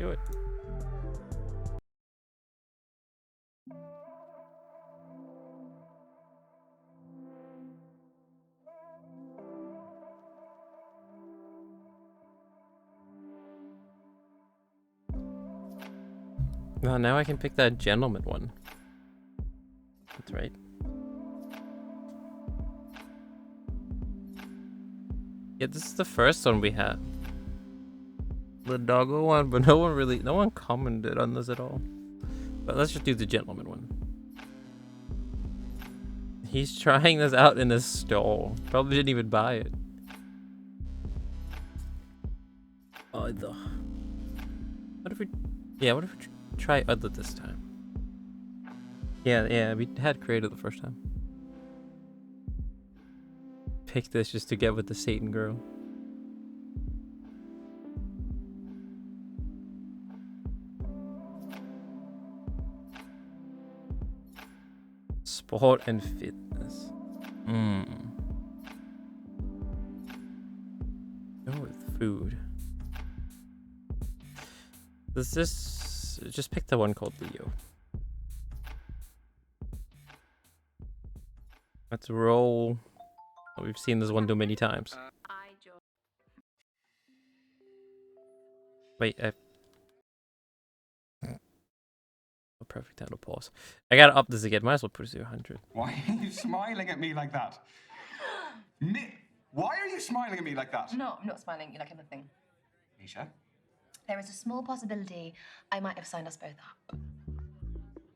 Do it. Well, now I can pick that gentleman one. That's right. Yeah, this is the first one we have. The doggo one, but no one commented on this at all. But let's just do the gentleman one. He's trying this out in a stall. Probably didn't even buy it. Oh, what if we try other this time? Yeah, we had creative the first time. Pick this just to get with the Satan girl. Sport and fitness. Go with food. Does this just pick the one called Leo? Let's roll. Oh, we've seen this one too many times. Wait, oh, perfect time to pause. I gotta up this again. Might as well push it to 100. Why are you smiling at me like that? Why are you smiling at me like that? No, I'm not smiling. You like anything. Misha? There is a small possibility I might have signed us both up.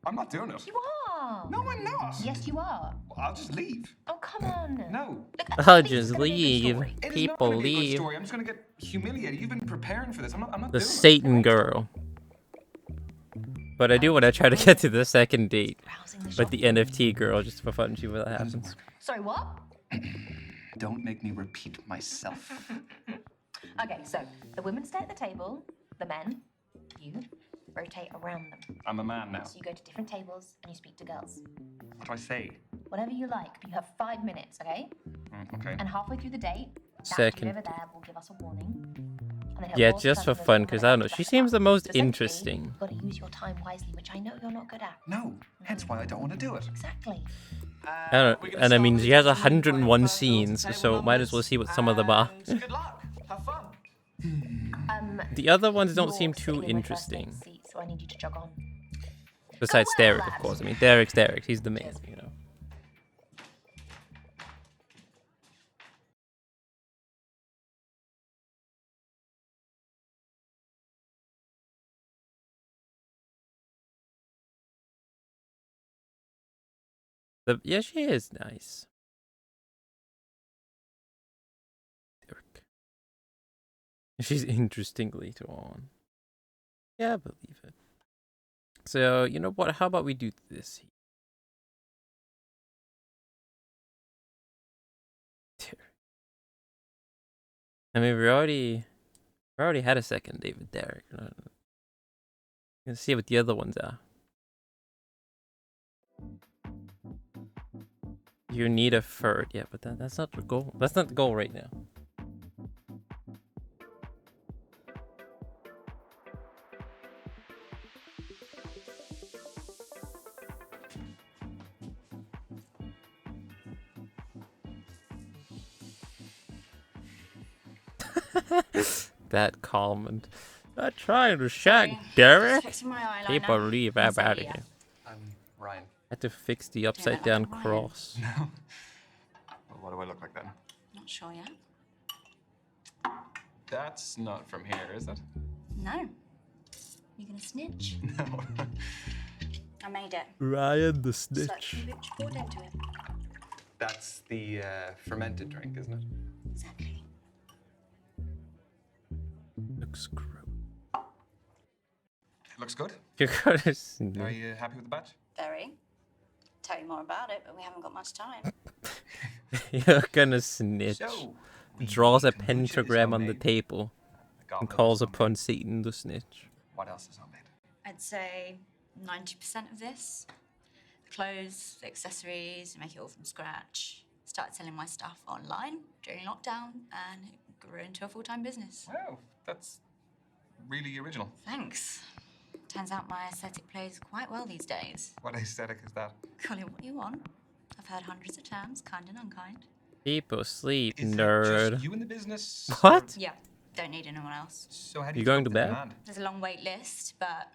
I'm not doing it. You are. No, I'm not. Yes, you are. I'll just leave. Oh, come on. No. Look, I'll I think just it's gonna be a good leave. story. It is People not gonna be a good leave. story. I'm just going to get humiliated. You've been preparing for this. I'm not The doing it. Satan girl. But I do want to try to get to the second date. With the NFT girl, just for fun, see what happens. Sorry, what? Don't make me repeat myself. Okay, so the women stay at the table, the men, you, rotate around them. I'm a man now. So you go to different tables and you speak to girls. What do I say? Whatever you like, but you have 5 minutes, okay? Okay. And halfway through the date, that Second. dude over there will give us a warning. And then he'll Yeah, pause just for the fun, and because then I don't know. he'll She back seems up. the most So essentially, interesting. You've got to use your time wisely, which I know you're not good at. No. Hence why I don't want to do it. Exactly. I don't know. And I mean, she has 101 scenes, so might as well see what some of them are. Good luck. Have fun. The other ones don't You're seem sitting too in my first interesting. mate seat, so I need you to jog on. Besides well, Derek, of lad. course. I mean, Derek's Derek. He's the man, you know. Yeah, she is nice. Derek. She's interesting later on. Yeah, I believe it. So, you know what? How about we do this? I mean, we already had a second date with Derek. Let's see what the other ones are. You need a third. Yeah, but that's not the goal. That's not the goal right now. That comment. Not trying to shag Derek. People leave out of here. I'm Ryan. Had to fix the upside down cross. No. Well, what do I look like then? Not sure yet. That's not from here, is it? No. You gonna snitch? No. I made it. Ryan the It's like snitch. kombucha poured into it. That's the fermented drink, isn't it? Exactly. Looks gross. It looks good. You're gonna Are snitch. you happy with the batch? Very. Tell you more about it, but we haven't got much time. You're gonna snitch. So, Draws a kombucha is pentagram on the homemade. table The goblet and is calls homemade. upon Satan the snitch. What else is homemade? I'd say 90% of this. The clothes, the accessories, I make it all from scratch. Started selling my stuff online during lockdown and it grew into a full-time business. Wow, that's really original. Thanks. Turns out my aesthetic plays quite well these days. What aesthetic is that? Call it what you want. I've heard hundreds of terms, kind and unkind. People sleep, Is it nerd. just you in the business? What? Yeah, don't need anyone else. So how do You you going keep to up bed? the demand? There's a long wait list, but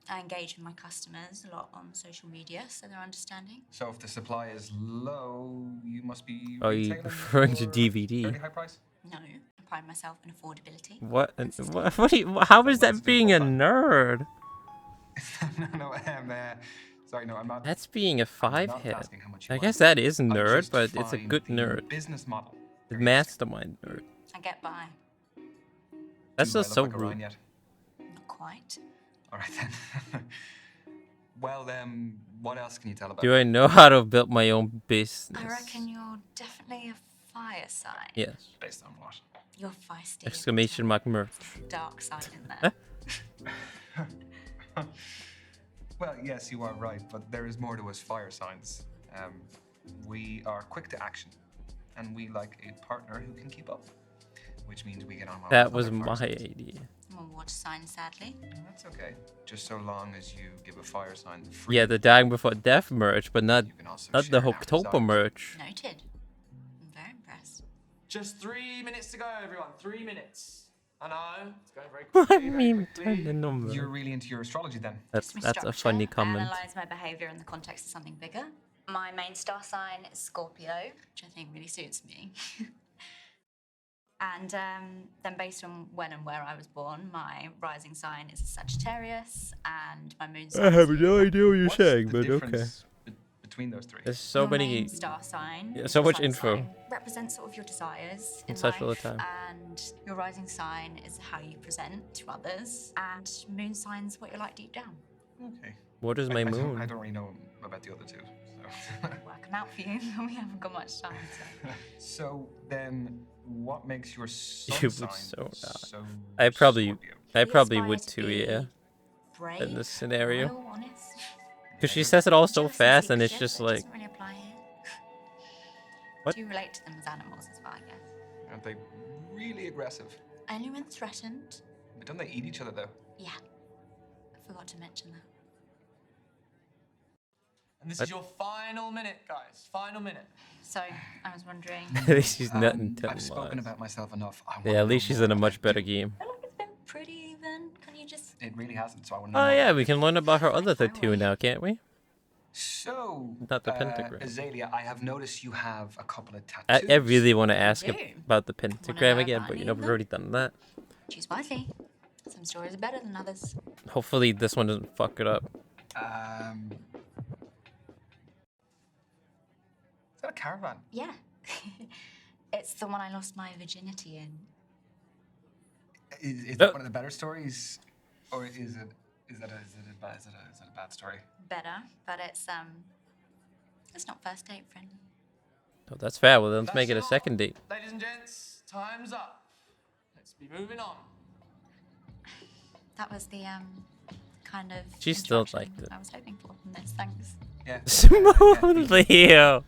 I engage with my customers a lot on social media, so they're understanding. So if the supply is low, you must be Are you retailing referring to for DVD? fairly high price? No, I pride myself in affordability. What? and What do you, how is What's that the being a what? nerd? no, sorry, no, I'm not. That's being a I'm not 5-head. asking how much you I want. guess that is I nerd, just but it's a find good the nerd. Business model. The very mastermind nerd. I get by. That's Do I just look so like a Ryan rude. yet? Not quite. All right then. Well, what else can you tell about? Do I know how to build my own business? I reckon you're definitely a fire sign. Yes. Based on what? You're feisty. Exclamation mark merch. Dark side in there. Well, yes, you are right, but there is more to us fire signs. We are quick to action, and we like a partner who can keep up, which means we get on well. That with was other my fire signs. idea. I'm a water sign, sadly. That's okay, just so long as you give a fire sign the free. Yeah, the Dying Before Death merch, but not You can also the share in our Hooktober desires. merch. Noted. I'm very impressed. Just 3 minutes to go, everyone. 3 minutes. I know. It's going very What quickly. I very mean, quickly. turn the number. You're really into your astrology then. That's My a structure, funny I comment. analyze my behavior in the context of something bigger. My main star sign is Scorpio, which I think really suits me. And then based on when and where I was born, my rising sign is a Sagittarius, and my moon sign is no idea what you're What's the difference between those three? There's so your many. main star sign. Yeah, is so your much sun info. sign, represents sort of your desires in such life, little time. and your rising sign is how you present to others, and moon sign's what you're like deep down. Okay. What is my I moon? don't really know about the other two. So, Work them out for you. We haven't got much time. So. so then, what makes your sun You would sign so not. so I probably We would aspire to too, be yeah. Brave, In this scenario. loyal, honest. Because she says it all so Jealous fast, and it's secretive, just but it like, doesn't really apply here. What? Do you relate to them as animals as well, I guess? Aren't they really aggressive? Only when threatened. But don't they eat each other though? Yeah. I forgot to mention that. And this What? is your final minute, guys. Final minute. So, I was wondering. at least she's not in I've spoken about myself enough. I wanna Yeah, at know least she's more in a much about better you. game. I feel like it's been pretty even. Can you just. It really hasn't, so I want to know. Oh more. yeah, we can learn about her other Fire tattoo away. now, can't we? So, Not the pentagram. Azalea, I have noticed you have a couple of tattoos. I really want to ask do. about the pentagram know again, about but you any know of we've them? already done that. Choose wisely. Some stories are better than others. Hopefully this one doesn't fuck it up. Is that a caravan? Yeah. It's the one I lost my virginity in. Is Oh. that one of the better stories, or is that a bad story? Better, but it's not first date friendly. Oh, that's fair. Well, let's That's make it a your- second date. Ladies and gents, time's up. Let's be moving on. That was the kind of She still introduction liked it. I was hoping for from this. Thanks. Yeah. Smooth Leo.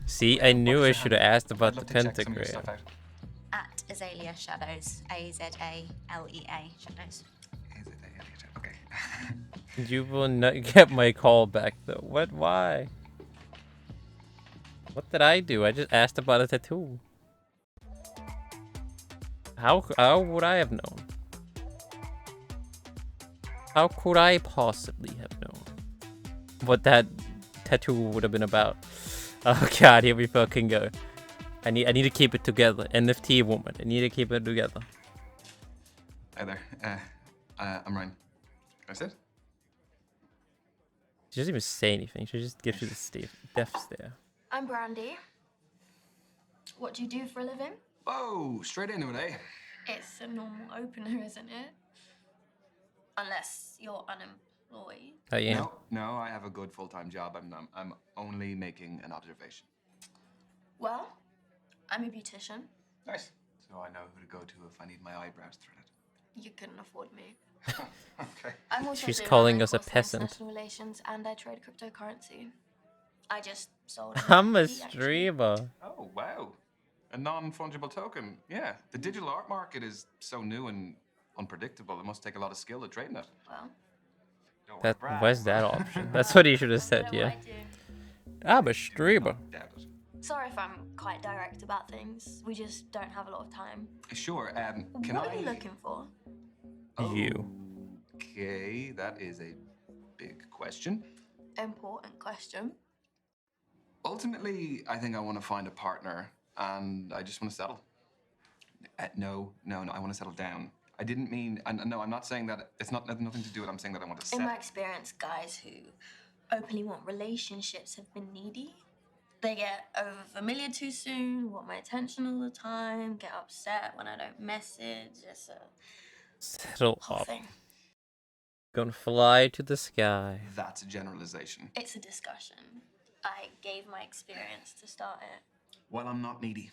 See, I knew I should have asked about the I'd love to check some of your pentagram. stuff out. At Azalea Shadows. Azalea Shadows. Okay. You will not get my call back though. What? Why? What did I do? I just asked about a tattoo. How would I have known? How could I possibly have known what that tattoo would have been about? Oh god, here we fucking go. I need to keep it together. NFT woman. I need to keep it together. Hi there. I'm Ryan. Can I sit? She doesn't even say anything. She just gives you the death stare. I'm Brandy. What do you do for a living? Whoa, straight into it, eh? It's a normal opener, isn't it? Unless you're unemployed. I am. No, I have a good full-time job. I'm only making an observation. Well, I'm a beautician. Nice. So I know who to go to if I need my eyebrows threaded. You couldn't afford me. Okay. I'm also She's a calling student. us a I course in peasant. International relations, and I trade cryptocurrency. I just sold. I'm a NFT, actually. streamer. Oh, wow. A non-fungible token. Yeah. The digital art market is so new and unpredictable. It must take a lot of skill to train it. Well, Don't That brag. where's that option? That's what he should have said, I know yeah. what I do. I'm a streamer. Doubt it. Sorry if I'm quite direct about things. We just don't have a lot of time. Sure. Can What I? are you looking for? You. Okay, that is a big question. Important question. Ultimately, I think I want to find a partner, and I just want to settle. No, I want to settle down. I didn't mean, and no, I'm not saying that. It's not nothing to do with. I'm saying that I want to In settle. my experience, guys who openly want relationships have been needy. They get over familiar too soon, want my attention all the time, get upset when I don't message. It's a Settle whole up. thing. Gonna fly to the sky. That's a generalization. It's a discussion. I gave my experience to start it. Well, I'm not needy,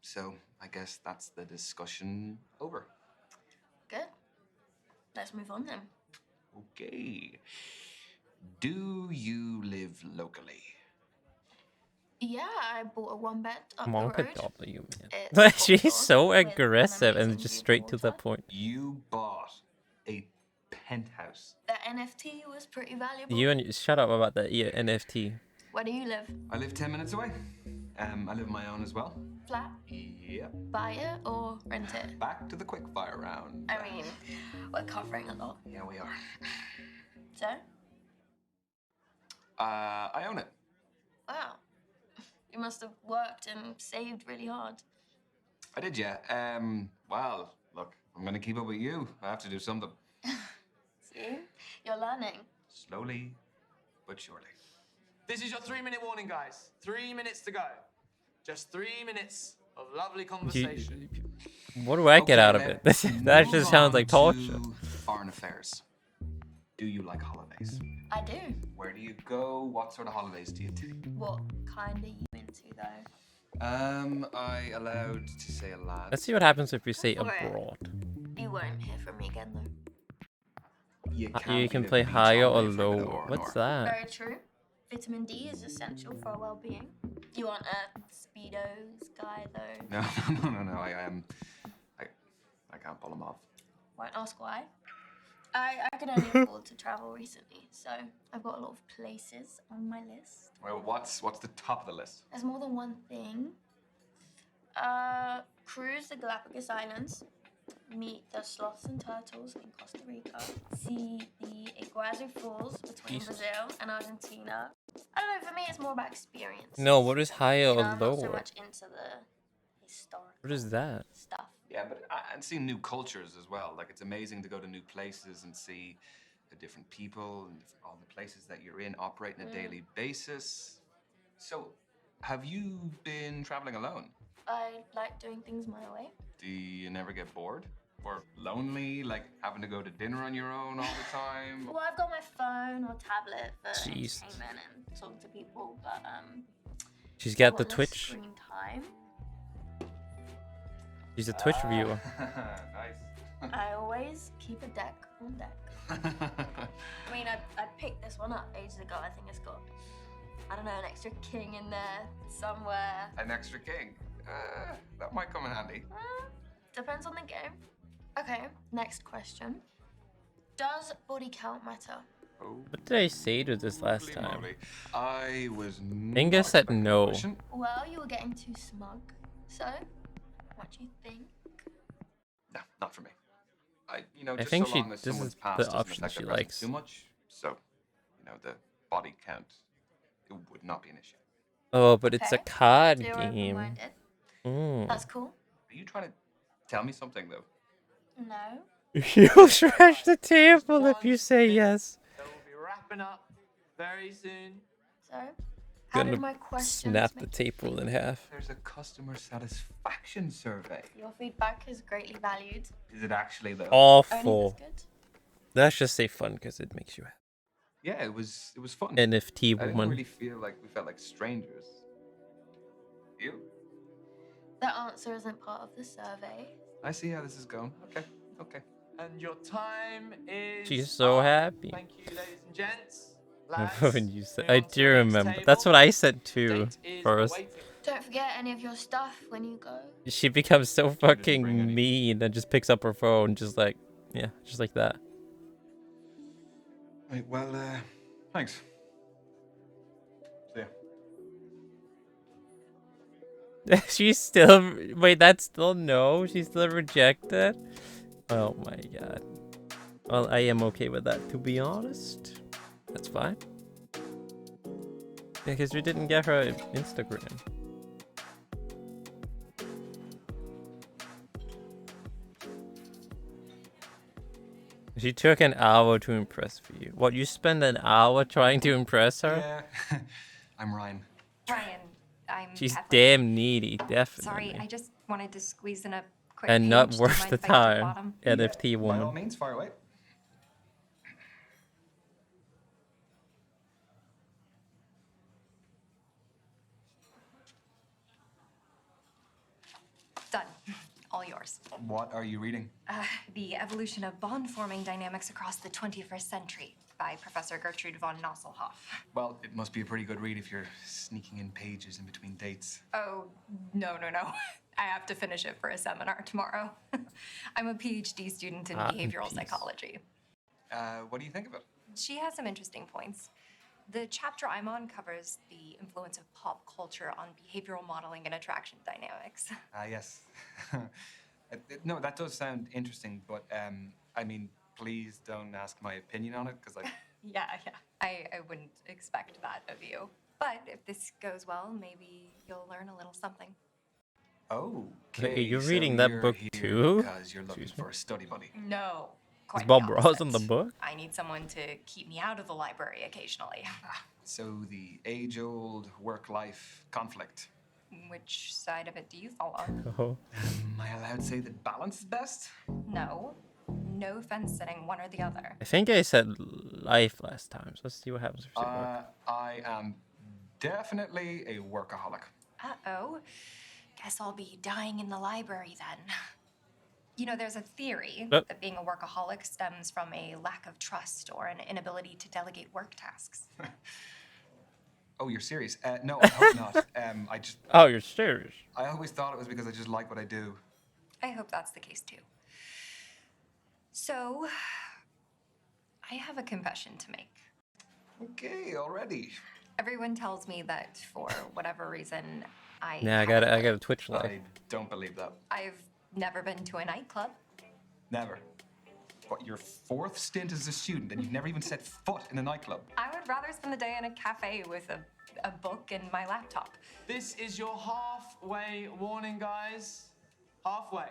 so I guess that's the discussion over. Good. Let's move on then. Okay. Do you live locally? Yeah, I bought a one bed up Monka the road. W, man. It's She's four so floors with an aggressive and amazing just view of straight to the water. point. You bought a penthouse. The NFT was pretty valuable. You and shut up about that NFT. Where do you live? I live 10 minutes away. I live on my own as well. Flat? Yep. Buy it or rent it? Back to the quickfire round. I mean, we're covering a lot. Yeah, we are. So? I own it. Wow. You must have worked and saved really hard. I did, yeah. Well, look, I'm gonna keep up with you. I have to do something. See? You're learning. Slowly, but surely. This is your 3-minute warning, guys. 3 minutes to go. Just 3 minutes of lovely conversation. What do I get out of it? let's That move just sounds on like torture. to foreign affairs. Do you like holidays? I do. Where do you go? What sort of holidays do you take? What kind are you into though? I allowed to say a lad. Let's see what happens if we say Okay. abroad. You won't hear from me again though. You You can be a play beach higher or holiday for a bit lower. of What's R&R. that? Very true. Vitamin D is essential for our well-being. You want a Speedos guy though? No. I can't pull them off. Won't ask why. I could only afford to travel recently, so I've got a lot of places on my list. Well, what's the top of the list? There's more than one thing. Cruise the Galapagos Islands, meet the sloths and turtles in Costa Rica, see the Iguazu Falls between Jesus. Brazil and Argentina. I don't know, for me it's more about experience. No, what is higher You know, or I'm not so lower? much into the historic What is that? stuff. Yeah, but and seeing new cultures as well. Like, it's amazing to go to new places and see the different people and all the places that you're in operate on a daily basis. So, have you been traveling alone? I like doing things my way. Do you never get bored? Or lonely, like having to go to dinner on your own all the time? Well, I've got my phone or tablet for Jeez. entertainment and talking to people, but She's I got the want less Twitch. screen time. She's a Twitch viewer. Nice. I always keep a deck on deck. I mean, I picked this one up ages ago. I think it's got, I don't know, an extra king in there somewhere. An extra king. That might come in handy. Depends on the game. Okay, next question. Does body count matter? Oh, What did I say to this last holy time? moly. I was Inga not said expecting no. the question. Well, you were getting too smug. So, what do you think? No, not for me. I Just think so she- long as this someone's is the past doesn't option affect she their present likes. too much. So, the body count, it would not be an issue. Oh, but it's a Okay. card You're game. open-minded. Mm. That's cool. Are you trying to tell me something, though? No. You'll trash the table if you say One yes. So we'll be wrapping up very soon. So, how Gonna did my questions Snap the make you table in half. There's a customer satisfaction survey. Your feedback is greatly valued. Is it actually, though? Only Awful. that's good. Let's just say fun because it makes you happy. Yeah, it was fun. NFT I didn't woman. really feel like we felt like strangers. You? The answer isn't part of the survey. I see how this is going. Okay. And your time is. She's so up. happy. Thank you, ladies and gents. When you said, move I on to do the next remember. table. That's what I said too. Date is First, awaiting. Don't forget any of your stuff when you go. she becomes so bring any. fucking mean and just picks up her phone, just like, Yeah, just like that. Right, well, thanks. See ya. She's still wait. That's still no. She's still rejected. Oh my god. Well, I am okay with that, to be honest. That's fine. Because we didn't get her Instagram. She took an hour to impress you. What, you spend an hour trying to impress her? Yeah. I'm Ryan. Ryan, I'm She's Kathleen. damn needy, definitely. Sorry, I just wanted to squeeze in a quick And not page. Do you worth mind the if I get to time. bottom? NFT By all woman. means, fire away. Done. All yours. What are you reading? The Evolution of Bond-Forming Dynamics Across the 21st Century by Professor Gertrude von Nosselhoff. Well, it must be a pretty good read if you're sneaking in pages in between dates. Oh, no. I have to finish it for a seminar tomorrow. I'm a PhD student in behavioral psychology. What do you think of it? She has some interesting points. The chapter I'm on covers the influence of pop culture on behavioral modeling and attraction dynamics. Yes. No, that does sound interesting, but I mean, please don't ask my opinion on it, because Yeah. I wouldn't expect that of you. But if this goes well, maybe you'll learn a little something. Okay. Wait, you're so reading that you're book here too? because you're looking for a study buddy. No. Is Quite Bob the Ross in the opposite. book? I need someone to keep me out of the library occasionally. So the age-old work-life conflict. Which side of it do you fall on? Oh. Am I allowed to say that balance is best? No. No fence sitting, one or the other. I think I said life last time, so let's see what happens if I say work. I am definitely a workaholic. Uh-oh. Guess I'll be dying in the library then. You know, there's a theory that being a workaholic stems from a lack of trust or an inability to delegate work tasks. Oh, you're serious? No, I hope not. Oh, you're serious? I always thought it was because I just like what I do. I hope that's the case too. So, I have a confession to make. Okay, already. Everyone tells me that for whatever reason, I got a Twitch live. I don't believe that. I've never been to a nightclub. Never. What, your fourth stint as a student and you've never even set foot in a nightclub? I would rather spend the day in a cafe with a book and my laptop. This is your halfway warning, guys. Halfway.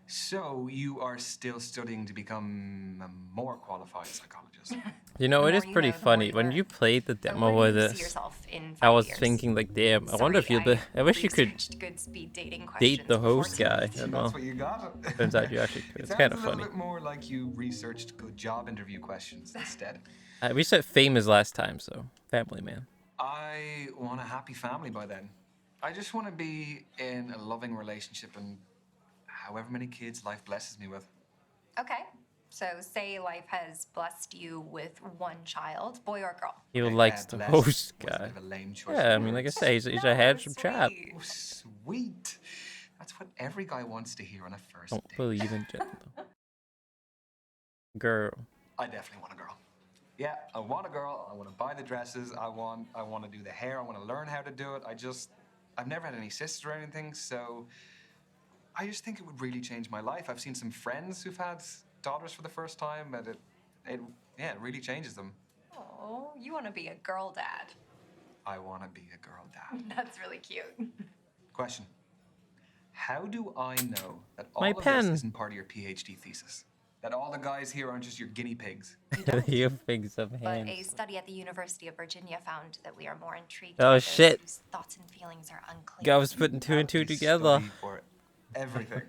So you are still studying to become a more qualified psychologist? You know, The it is more you pretty know, the more funny. you When learn. you played the So demo where with do you see this, yourself in I 5 was years? thinking like, damn, I wonder if Sorry, you'll be... I wish you could researched good speed dating date questions the before host guy. tonight. And all. That's what you got. Turns out you actually could. It It's sounds kind a of little funny. bit more like you researched good job interview questions instead. We said famous last time, so family man. I want a happy family by then. I just want to be in a loving relationship and however many kids life blesses me with. Okay, so say life has blessed you with one child, boy or girl. He Okay, likes the blessed host was a guy. bit of a lame choice Yeah, I of mean, like I words. say, he's a handsome chap. sweet. Oh, sweet. That's what every guy wants to hear on a first Don't date. believe in gender. Girl. I definitely want a girl. Yeah, I want a girl. I want to buy the dresses. I want to do the hair. I want to learn how to do it. I've never had any sisters or anything, so I just think it would really change my life. I've seen some friends who've had daughters for the first time, and it really changes them. Oh, you want to be a girl dad. I want to be a girl dad. That's really cute. Question. How do I know that all My of pen. this isn't part of your PhD thesis? That all the guys here aren't just your guinea pigs? You think of But a hands. study at the University of Virginia found that we are more intrigued Oh, by those shit. whose thoughts and feelings are unclear. Guy was putting two and two This together. study for everything.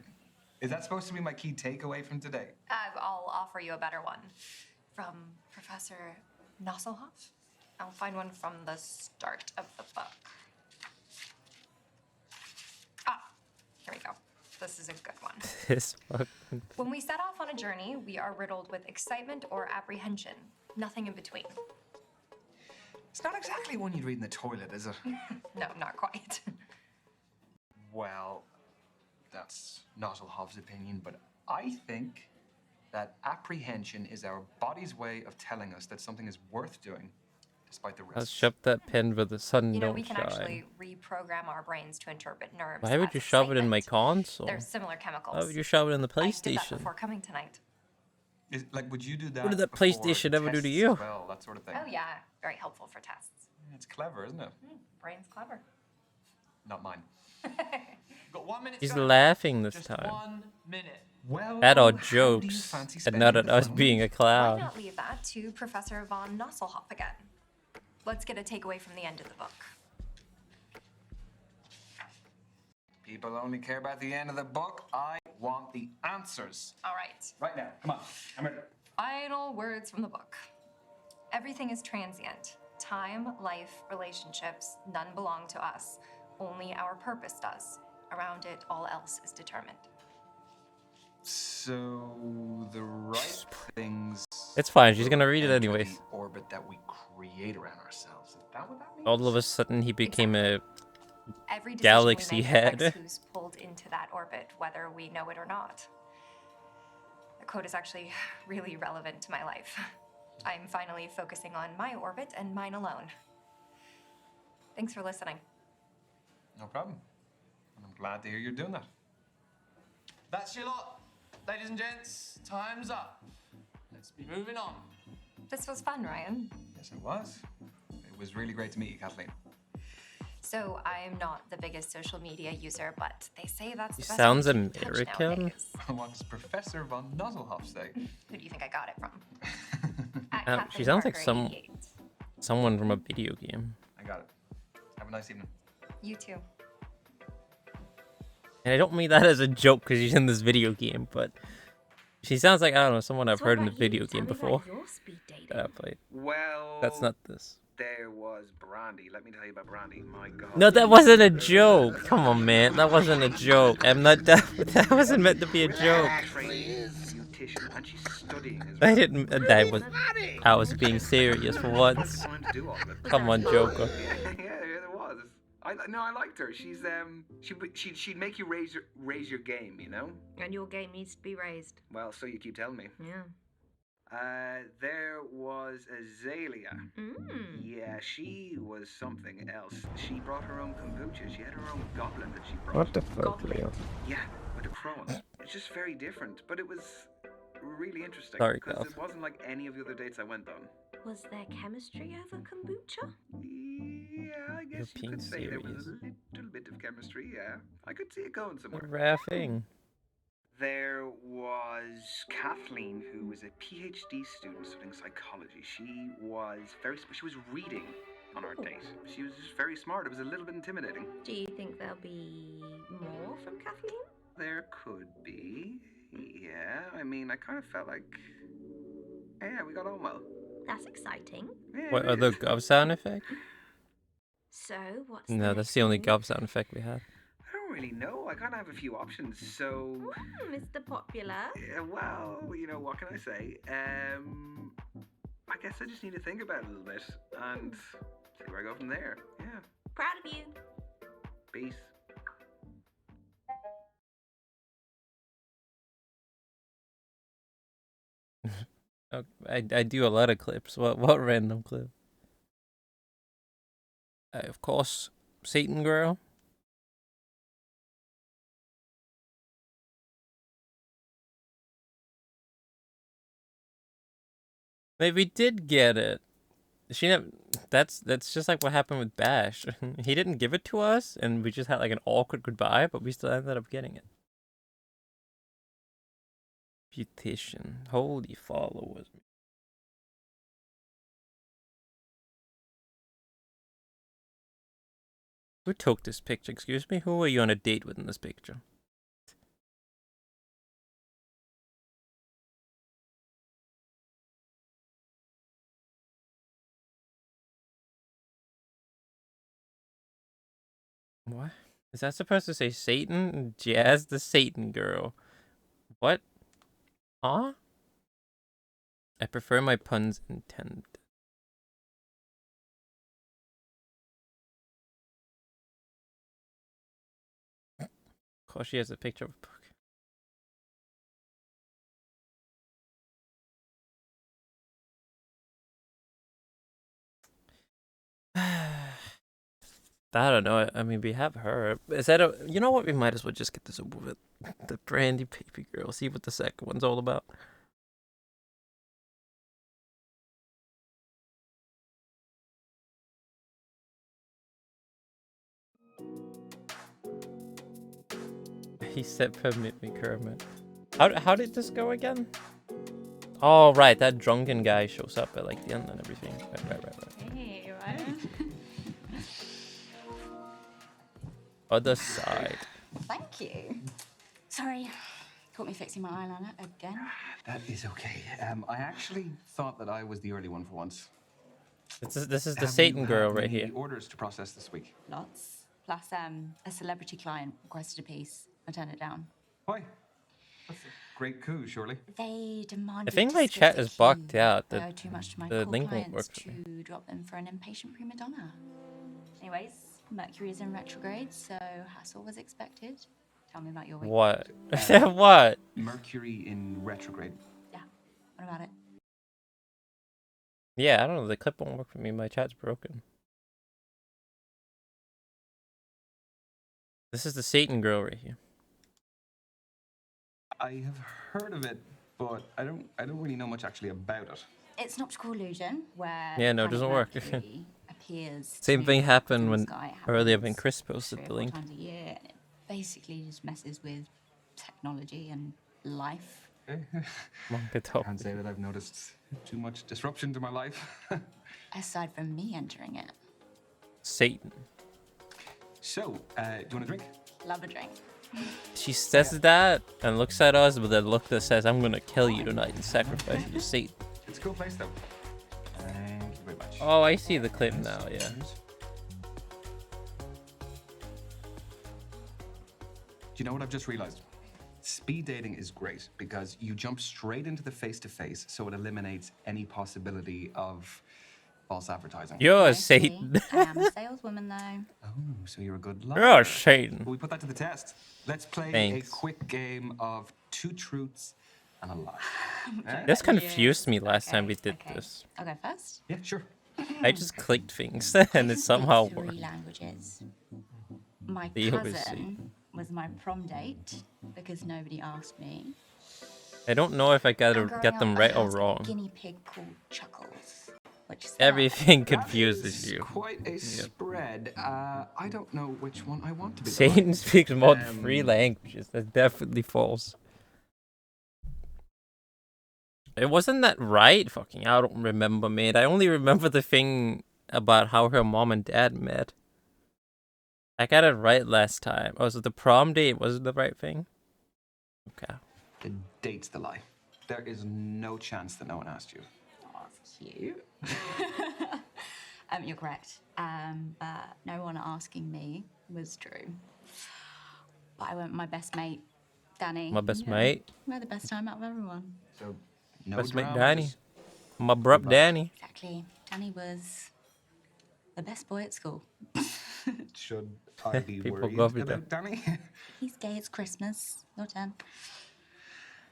Is that supposed to be my key takeaway from today? I'll offer you a better one. From Professor Nosselhoff? I'll find one from the start of the book. Ah, here we go. This is a good one. This fucking... When we set off on a journey, we are riddled with excitement or apprehension. Nothing in between. It's not exactly one you'd read in the toilet, is it? No, not quite. Well, that's Nosselhoff's opinion, but I think that apprehension is our body's way of telling us that something is worth doing, despite the Let's risks. shove that pen where the sun You know, don't we can shine. actually reprogram our brains to interpret nerves. Why would as you shove it in my excitement. console? There's similar chemicals. Why would you shove it in the I did that PlayStation? before coming tonight. Like, would you do that? What did that before PlayStation ever do to tests you? as well, that sort of thing. Oh yeah, very helpful for tests. It's clever, isn't it? Brain's clever. Not mine. Got 1 minute. He's to go. laughing this Just time. 1 minute. Well, At our how do you jokes, fancy and not at spending the us fun being a week? Why clown. not leave that to Professor von Nusselhoff again? Let's get a takeaway from the end of the book. People only care about the end of the book. I want the answers. All right. Right now. Come on. I'm ready. Final words from the book. Everything is transient. Time, life, relationships, none belong to us. Only our purpose does. Around it, all else is determined. So the right things. It's fine, she's gonna will read it enter anyways. The orbit that we create around ourselves. Is that what that means? All of a sudden, he became a Every decision Galaxy we make head. affects who's pulled into that orbit, whether we know it or not. The quote is actually really relevant to my life. I'm finally focusing on my orbit and mine alone. Thanks for listening. No problem. And I'm glad to hear you're doing that. That's your lot. Ladies and gents, time's up. Let's be moving on. This was fun, Ryan. Yes, it was. It was really great to meet you, Kathleen. So I'm not the biggest social media user, but they say that's the He best sounds way to keep in touch American. nowadays. What does Professor von Nusselhoff say? Who do you think I got it from? At She Kathleen sounds like Parker 88. someone from a video game. I got it. Have a nice evening. You too. And I don't mean that as a joke because she's in this video game, but she sounds like, I don't know, someone I've heard in a video game before that I played. Well, That's not this. There was Brandy. Let me tell you about Brandy. My God. No, that wasn't a joke. Come on, man. That wasn't a joke. I'm not that wasn't meant to be a joke. Beautician, and she's studying as I well. didn't. I was being serious for once. Time to do all of it. Come on, Joker. Yeah, there was. I liked her. She'd make you raise your game, you know. And your game needs to be raised. Well, so you keep telling me. Yeah. There was Azalea. Yeah, she was something else. She brought her own kombucha. She had her own goblet that she brought. What the fuck, Leo? Yeah, with a crown. It's just very different, but it was really interesting. Sorry, because Gav. it wasn't like any of the other dates I went on. Was there chemistry over kombucha? Yeah, I guess you being could say there was a serious. little bit of chemistry, yeah. I could see it going somewhere. Raffing. There was Kathleen, who was a PhD student studying psychology. She was reading on our date. She was just very smart. It was a little bit intimidating. Do you think there'll be more from Kathleen? There could be. Yeah, I mean, I kind of felt like, yeah, we got on well. That's exciting. Yeah, What it other is. gov sound effect? So, what's No, that's next the only move? gov sound effect we had. I don't really know. I kind of have a few options. So, Mr. Popular. yeah, well, you know, what can I say? I guess I just need to think about it a little bit and see where I go from there. Yeah. Proud of you. Peace. I do a lot of clips. What random clip? Of course, Satan Girl. Maybe we did get it. She never. That's just like what happened with Bash. He didn't give it to us, and we just had like an awkward goodbye, but we still ended up getting it. Beautician. Holy followers. Who took this picture? Excuse me? Who were you on a date with in this picture? What? Is that supposed to say Satan? Jazz the Satan girl. What? Huh? I prefer my puns intended. Of course, she has a picture of a book. I don't know. I mean, we have her. Is that a? You know what? We might as well just get this over with. The Brandy Baby Girl. See what the second one's all about. He said, "Permit me, Kermit." How did this go again? Oh right, that drunken guy shows up at like the end and everything. Right. Hey, Ryan. Other side. Thank you. Sorry, caught me fixing my eyeliner again. That is okay. I actually thought that I was the early one for once. This is the Have Satan you girl had right many here. orders to process this week? Lots. Plus, a celebrity client requested a piece. I turned it down. Why? That's a great coup, surely. They demanded. I think to my skip chat the is bugged queue. out. I owe too much to my The core link won't clients work for me. to drop them for an impatient prima donna. Anyways, Mercury is in retrograde, so hassle was expected. Tell me about your week. What? What? Mercury in retrograde. Yeah. What about it? Yeah, I don't know. The clip won't work for me. My chat's broken. This is the Satan girl right here. I have heard of it, but I don't really know much actually about it. It's an optical illusion where Yeah, no, it planet doesn't work. Mercury appears Same to thing move happened from the when sky. earlier when Happens Chris posted 3 or the 4 link. times a year, and it basically just messes with technology and life. Manga top. Can't say that I've noticed too much disruption to my life. Aside from me entering it. Satan. So, do you want a drink? Love a drink. She says that and looks at us with a look that says, "I'm gonna kill you tonight and sacrifice you to Satan." It's a cool place, though. Thank you very much. Oh, I see the clip now. Yeah. Cheers. Do you know what I've just realized? Speed dating is great because you jump straight into the face-to-face, so it eliminates any possibility of false advertising. You're I see. Satan. I am a saleswoman, though. Oh, so you're a good liar. You're Satan. Well, we put that to the test. Let's play Thanks. a quick game of 2 truths and a lie. Eh? This confused me last time we did Okay. this. I'll go first. Yeah, sure. I just clicked things and it somehow Speak 3 worked. languages. My They always cousin was my prom date because nobody asked me. I don't know if I And gotta growing get them up, right I or had a wrong. guinea pig called Chuckles, which spelled Everything That confuses is you. quite a spread. I don't know which one I want to be. Satan speaks more than 3 languages. That's definitely false. It wasn't that right? Fucking, I don't remember, mate. I only remember the thing about how her mom and dad met. I got it right last time. Oh, so the prom date wasn't the right thing? Okay. The date's the lie. There is no chance that no one asked you. Oh, that's cute. You're correct. But no one asking me was true. But I went with my best mate, Danny. My best Yeah, mate? We had the best time out of everyone. So, no Best mate drama, Danny. just- My bruv Danny. Exactly. Danny was the best boy at school. Should I be People worried love you, about Danny? He's gay, it's Christmas. Your turn.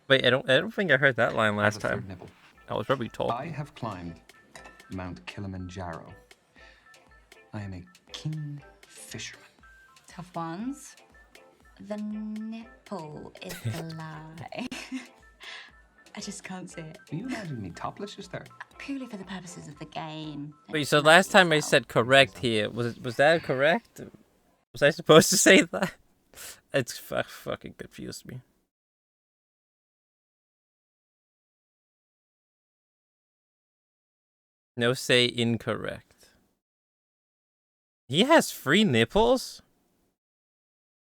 Wait, I don't think I heard that line I have last a third time. nipple. I was probably told. I have climbed Mount Kilimanjaro. I am a keen fisherman. Tough ones. The nipple is the lie. I just can't see it. Can you imagine me topless just there? Purely for the purposes of the game. Don't Wait, so lie to last time I yourself. said correct here, was that correct? Was I supposed to say that? It's fucking confused me. No, say incorrect. He has 3 nipples?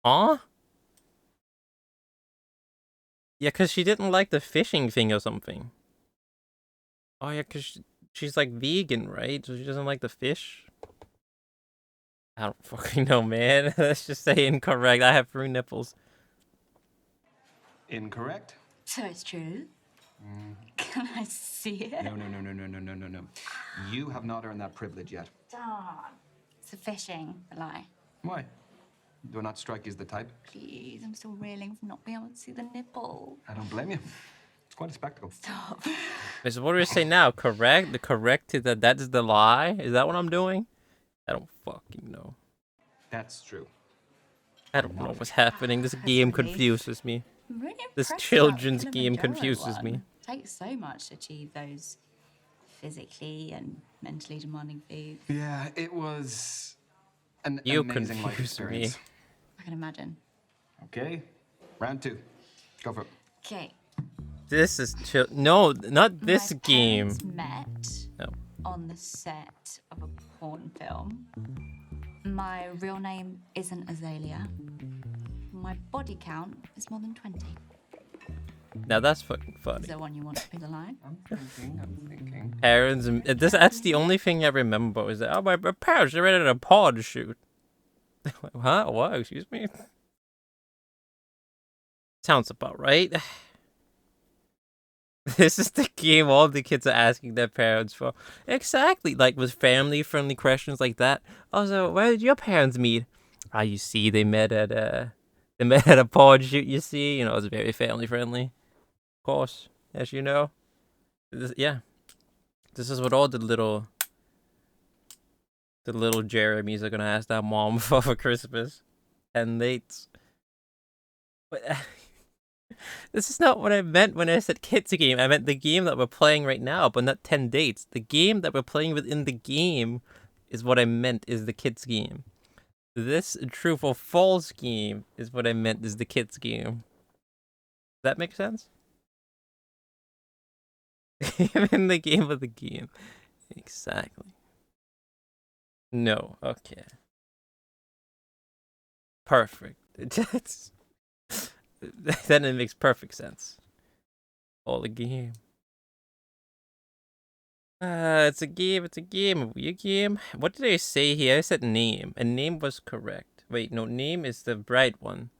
Huh? Yeah, because she didn't like the fishing thing or something. Oh, yeah, because she's like vegan, right? So she doesn't like the fish? I don't fucking know, man. Let's just say incorrect. I have 3 nipples. Incorrect. So it's true. Can I see it? No. You have not earned that privilege yet. Darn. It's a fishing, the lie. Why? Do I not strike you as the type? Please, I'm still reeling from not being able to see the nipple. I don't blame you. It's quite a spectacle. Stop. Wait, so what do we say now? Correct? The correct is that is the lie? Is that what I'm doing? I don't fucking know. That's true. I don't know what's happening. This game That's a relief. confuses me. I'm really This impressed about the children's game Kilimanjaro confuses me. one. It takes so much to achieve those physically and mentally demanding feats. Yeah, it was an You amazing life confuse me. experience. I can imagine. Okay, round 2. Go for it. Okay. This is no, not this My game. parents met No. on the set of a porn film. My real name isn't Azalea. My body count is more than 20. Now that's fucking Is funny. there one you want to be the line? I'm thinking. Parents, that's the only thing I remember is that my parents are in a pod shoot. Huh? What? Excuse me? Sounds about right. This is the game all the kids are asking their parents for. Exactly, like with family-friendly questions like that. Also, where did your parents meet? You see, they met at a pod shoot. You see, it's very family-friendly. Of course, as you know. This is what all the little Jeremys are gonna ask their mom for Christmas, and dates. But this is not what I meant when I said kids game. I meant the game that we're playing right now, but not 10 dates. The game that we're playing within the game is what I meant is the kids game. This true or false game is what I meant is the kids game. Does that make sense? In the game of the game. Exactly. No. Okay. Perfect. Then it makes perfect sense. All the game. It's a game. It's a game. A weird game. What did I say here? I said name. And name was correct. Wait, no, name is the right one.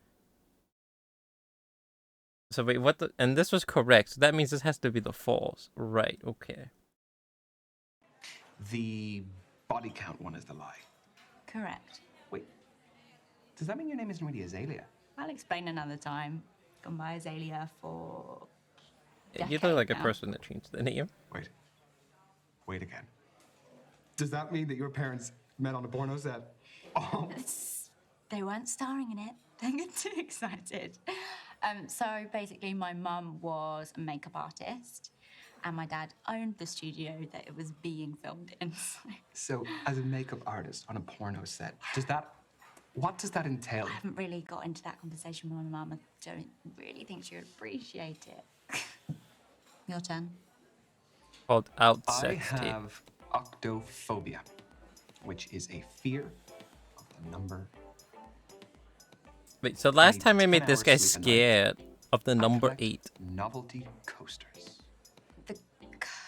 So wait, what the... And this was correct. So that means this has to be the false. Right, okay. The body count one is the lie. Correct. Wait, does that mean your name isn't really Azalea? I'll explain another time. Gone by Azalea for You look like a now. person that changed the name. Wait again. Does that mean that your parents met on a porno set? Oh. They weren't starring in it. Don't get too excited. So basically, my mum was a makeup artist, and my dad owned the studio that it was being filmed in. So, as a makeup artist on a porno set, what does that entail? I haven't really got into that conversation with my mum. I don't really think she would appreciate it. Your turn. Called out I sex tape. have octophobia, which is a fear of the number. Wait, so last time I made 10 this guy hours sleep a night. scared of the I number collect 8. Novelty coasters. The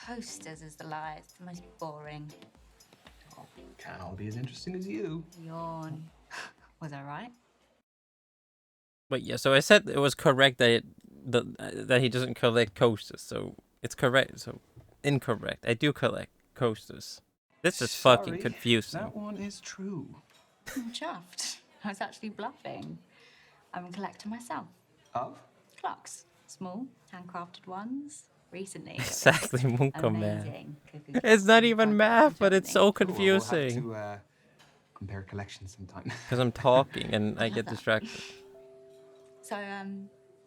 coasters is the lie. It's the most boring. Oh, can't all be as interesting as you. Yawn. Was I right? Wait, yeah, so I said it was correct that that he doesn't collect coasters, so it's correct. So incorrect. I do collect coasters. This is fucking Sorry, confusing. That one is true. I'm chuffed. I was actually bluffing. I'm a collector myself. Of? Clocks. Small, handcrafted ones. Recently. Exactly, Munko math. Amazing. Cuckoo It's not clocks even in math, but it's so Cool, we'll have confusing. to compare collections sometime. Because I'm talking and I love get that. distracted. So,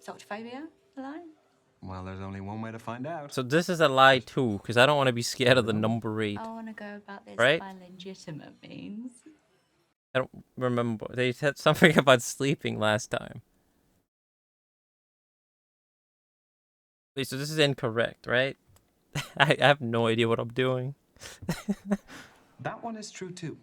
Octophobia, the line? Well, there's only one way to find out. So this is a lie too, because I don't want to be scared of the number 8. I want to go about this Right? by legitimate means. I don't remember. They said something about sleeping last time. Wait, so this is incorrect, right? I have no idea what I'm doing. That one is true too.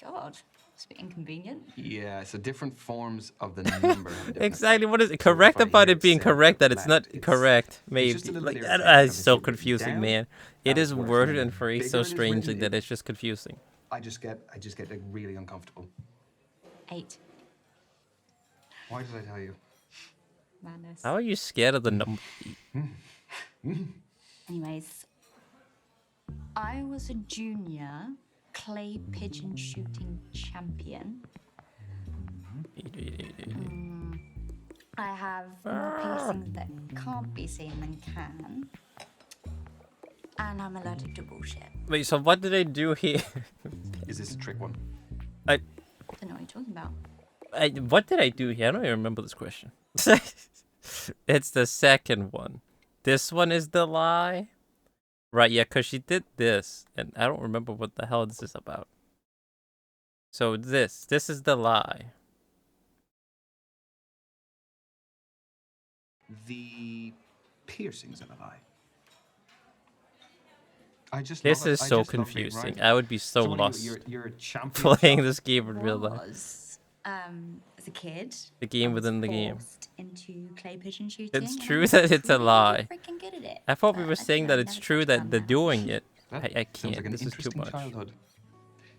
God, it's a bit inconvenient. Yeah, so different forms of the number. have a different Exactly. effect. What is it? So Correct if I about hear it being say correct that it's not left, correct. it's Maybe. just a little Like bit that irritating. is If so you written confusing, down, man. It that is is worse. worded And and the phrased bigger so it is strangely written, that it's just confusing. I just get like, really uncomfortable. 8. Why did I tell you? Madness. How are you scared of the number 8? Anyways, I was a junior clay pigeon shooting champion. I have more piercings that can't be seen than can. And I'm allergic to bullshit. Wait, so what did I do here? is this a trick one? I don't know what you're talking about. What did I do here? I don't even remember this question. It's the second one. This one is the lie? Right, yeah, because she did this, and I don't remember what the hell this is about. So this is the lie. The piercings are a lie. I just This love it. is I so just love being confusing. right. I would be so what are lost you? You're a champion. playing this game in real life. Was, as a kid, The game I was within the game. forced into clay pigeon shooting. It's and true I was that it's a pretty lie. freaking good at it, I thought we but were I don't saying know, that it's never true touched that gun they're now. doing it. That I sounds can't. like an This is too interesting much. childhood.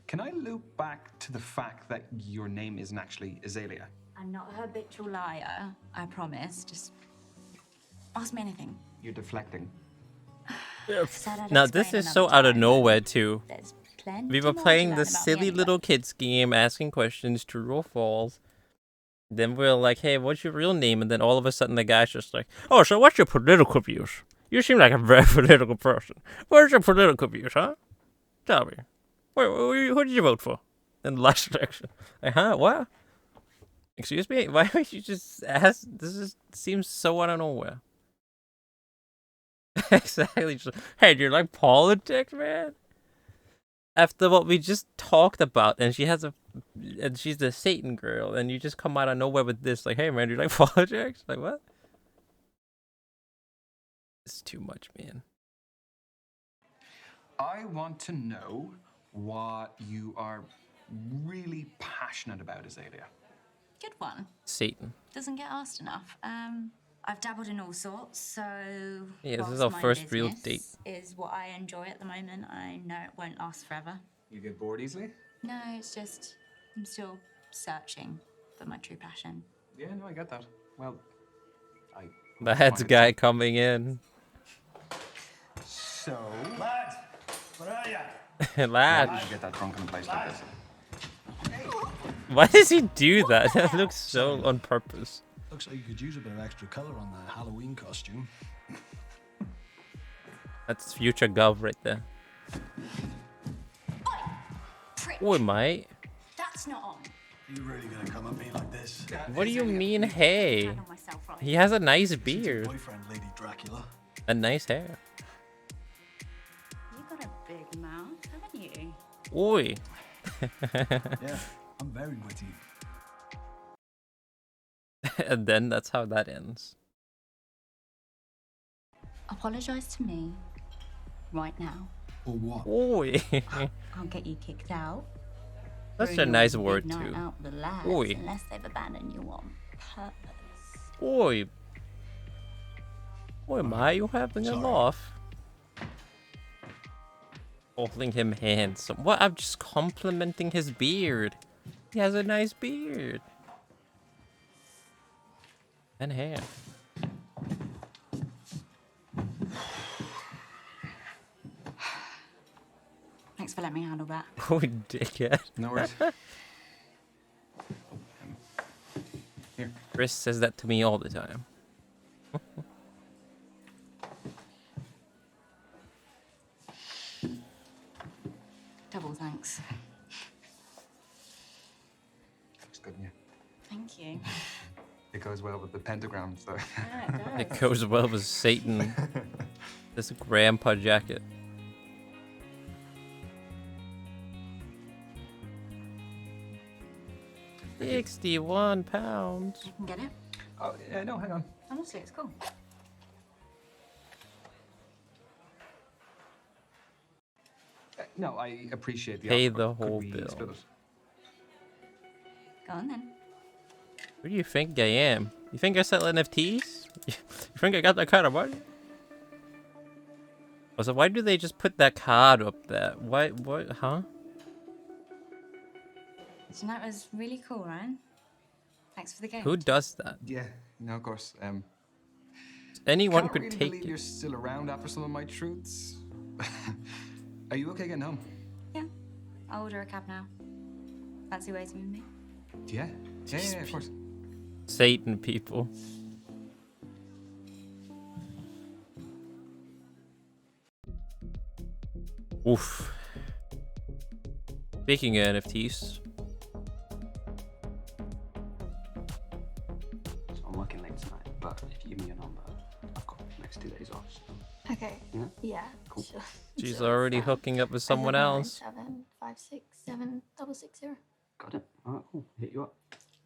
Can I loop back to the fact that your name isn't actually Azalea? I'm not a habitual liar, I promise. Just ask me anything. You're deflecting. Said I'd Now explain this is another so out of time, nowhere but too. there's plenty We were more to playing learn this about me silly anyway. little kids game, asking questions, true or false. Then we're like, hey, what's your real name? And then all of a sudden the guy's just like, oh, so what's your political views? You seem like a very political person. What's your political views, huh? Tell me. Who did you vote for in the last election? Like, huh? What? Excuse me? Why would you just ask? Seems so out of nowhere. Exactly. Just, hey, do you like politics, man? After what we just talked about, and she's the Satan girl, and you just come out of nowhere with this, like, hey, man, do you like politics? Like, what? It's too much, man. I want to know what you are really passionate about, Azalea. Good one. Satan. Doesn't get asked enough. I've dabbled in all sorts, so Yeah, this is whilst our my first real business date. is what I enjoy at the moment. I know it won't last forever. You get bored easily? No, it's just I'm still searching for my true passion. Yeah, no, I get that. Well, I. The heads guy coming in. So. Lads, where are ya? Why Lad. did you get that drunk in a place like this? Why does he do that? That looks so on purpose. Looks like you could use a bit of extra colour on that Halloween costume. That's future Gov right there. Prick. Oi, mate. That's not on. Are you really gonna come at me like this? What do you mean, hey? Handle myself right. He has a nice This is your beard. boyfriend, Lady Dracula. And nice hair. You got a big mouth, haven't you? Oi. Yeah, I'm very witty. And then that's how that ends. Apologise to me right now. Or what? Oi. I'll get you kicked out. That's Ruin a your nice big word night too. out with the lads, Oi. unless they've abandoned you on purpose. Oi. Oi, mate, you having a Sorry. laugh? Calling him handsome. What? I'm just complimenting his beard. He has a nice beard. And hair. Thanks for letting me handle that. Oh, dickhead. No worries. Here. Chris says that to me all the time. Double thanks. Looks good in you. Thank you. It goes well with the pentagram, so. Yeah, It goes well with Satan. This grandpa jacket. £61. You can get it. Oh, yeah, no, hang on. Honestly, it's cool. No, I appreciate the Pay offer, the but could whole we bill. split it? Go on then. Who do you think I am? You think I sell NFTs? You think I got that kind of money? Also, why do they just put that card up there? Why, what, huh? Tonight was really cool, Ryan. Thanks for the gift. Who does that? Yeah, no, of course. Anyone Can't could really take believe it. you're still around after some of my truths. Are you okay getting home? Yeah. I'll order a cab now. Fancy waiting with me? Yeah. Yeah, of course. Satan people. Oof. Speaking of NFTs, So I'm working late tonight, but if you give me your number, I've got the next 2 days off. So. Okay. Yeah? Yeah. Cool. Sure. she's Sure, already Sam. hooking up with someone else. 757567660. Got it. All right, cool. Hit you up.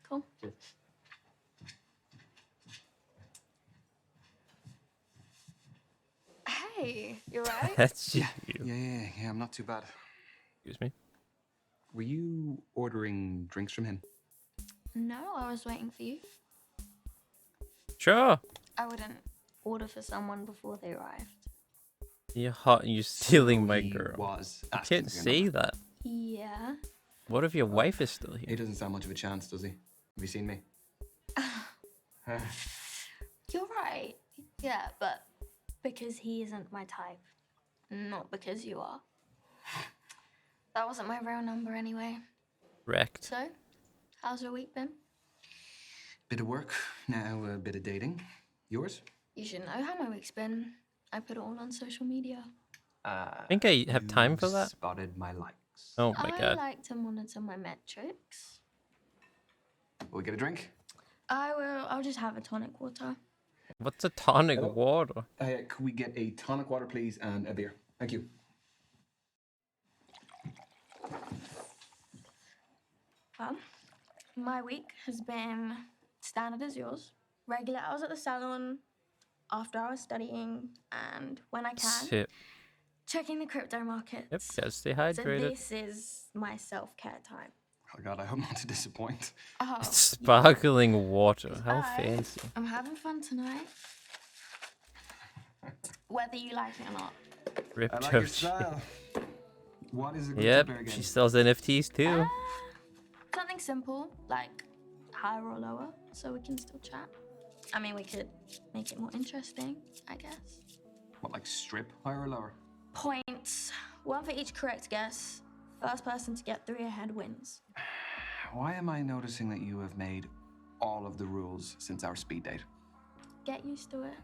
Cool. Cheers. Hey, you're right. That's Yeah. you. Yeah, I'm not too bad. Excuse me. Were you ordering drinks from him? No, I was waiting for you. Sure. I wouldn't order for someone before they arrived. You're hot and you're stealing my He girl. was You asking can't for your say number. that. Yeah. What if your wife is still He here? doesn't stand much of a chance, does he? Have you seen me? You're right. Yeah, but because he isn't my type. Not because you are. That wasn't my real number anyway. Wrecked. So, how's your week been? Bit of work, now a bit of dating. Yours? You should know how my week's been. I put it all on social media. I think I have time for that. Spotted my likes. Oh my I god. like to monitor my metrics. Will we get a drink? I will. I'll just have a tonic water. What's a tonic Hello? water? Could we get a tonic water, please, and a beer? Thank you. Well, my week has been standard as yours. Regular hours at the salon, after hours studying, and when I can, Sip. checking the crypto markets. Yep, gotta stay So hydrated. this is my self-care time. Oh God, I hope not to disappoint. Oh, Sparkling water. How I- fancy. I'm having fun tonight. Whether you like it or not. Ripped I like up your shit. style. What is it? Yep, she sells NFTs too. Something simple, like higher or lower, so we can still chat. I mean, we could make it more interesting, I guess. What, like strip, higher or lower? Points. One for each correct guess. First person to get 3 ahead wins. Why am I noticing that you have made all of the rules since our speed date? Get used to it.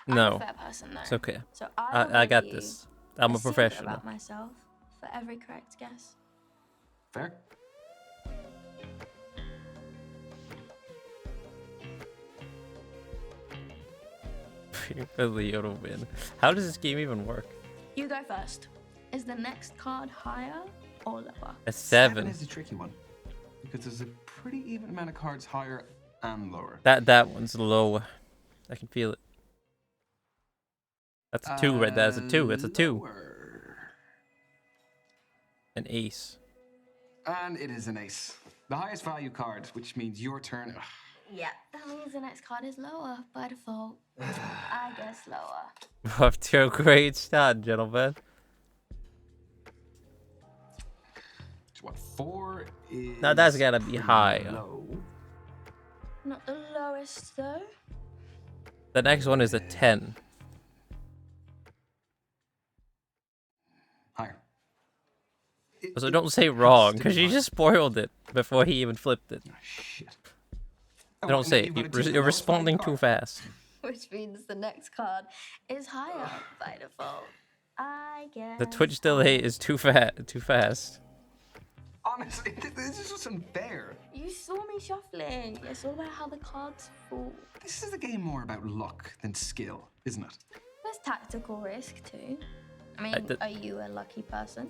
I'm No, a fair person, though. it's okay. So I got this. I'm a secret professional. about myself for every correct guess. Fair? For Leo to win. How does this game even work? You go first. Is the next card higher or lower? A 7. is a tricky one. Because there's a pretty even amount of cards higher and lower. That one's low. I can feel it. That's a 2 right there. That's a 2. That's a 2. Lower. An ace. And it is an ace. The highest value card, which means your turn. Ugh. Yeah, that means the next card is lower by default. I guess lower. Off to a great start, gentlemen. So what, 4 is... Now that's gotta be pretty high. low. Not the lowest though. The next one is a 10. Higher. So don't say wrong, because you just spoiled it before he even flipped it. Oh, shit. Don't say it. You're responding too fast. Which means the next card is higher by default. I guess. The Twitch delay is too fast. Honestly, this is just unfair. You saw me shuffling. It's all about how the cards fall. This is a game more about luck than skill, isn't it? There's tactical risk too. I mean, are you a lucky person?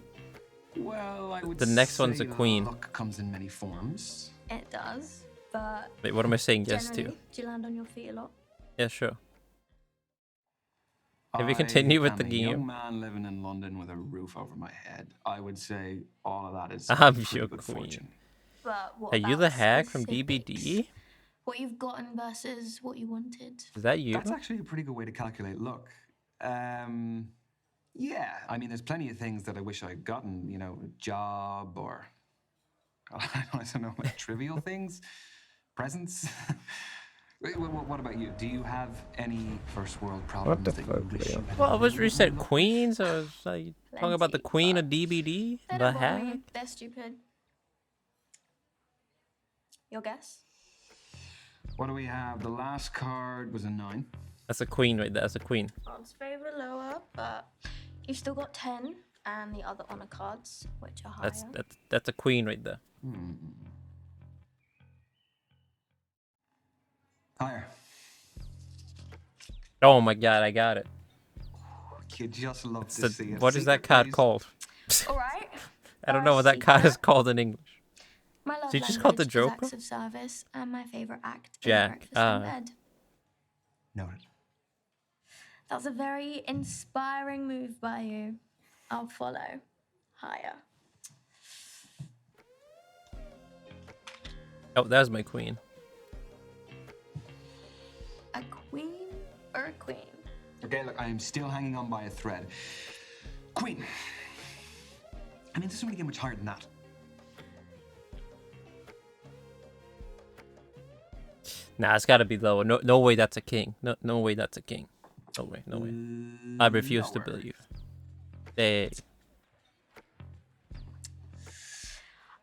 Well, I would The next one's say a queen. Luck comes in many forms. It does, but Wait, what am I saying yes to? generally, do you land on your feet a lot? Yeah, sure. If we continue with the I'm a game. young man living in London with a roof over my head. I would say all of that is I'm pretty your good queen. fortune. But what Are you about the hack from specifics? DBD? What you've gotten versus what you wanted. Is that you? That's actually a pretty good way to calculate luck. Yeah, I mean, there's plenty of things that I wish I'd gotten, you know, a job or, I don't know, like trivial things, presents. Wait, what about you? Do you have any first world problems that you wish you had? Well, was reset queens? Or was I talking about the Plenty, queen of but DBD? They The don't bother hack? me. They're stupid. Your guess? What do we have? The last card was a 9. That's a queen right there. That's a queen. Odds favor lower, but you've still got 10. and the other honor cards, which are higher. That's a queen right there. Higher. Oh my god, I got it. You just love It's to see it. what is that card called? All right. I don't know what that card is called in English. My love Did you just call it the language is Joker? acts of service, and my favorite act Jack, is breakfast in bed. Noted. That's a very inspiring move by you. I'll follow. Higher. Oh, there's my queen. A queen or a queen? Okay, look, I am still hanging on by a thread. Queen. I mean, this doesn't really get much higher than that. Nah, it's gotta be lower. No way that's a king. No way that's a king. No way, no way. I refuse to believe. Hey.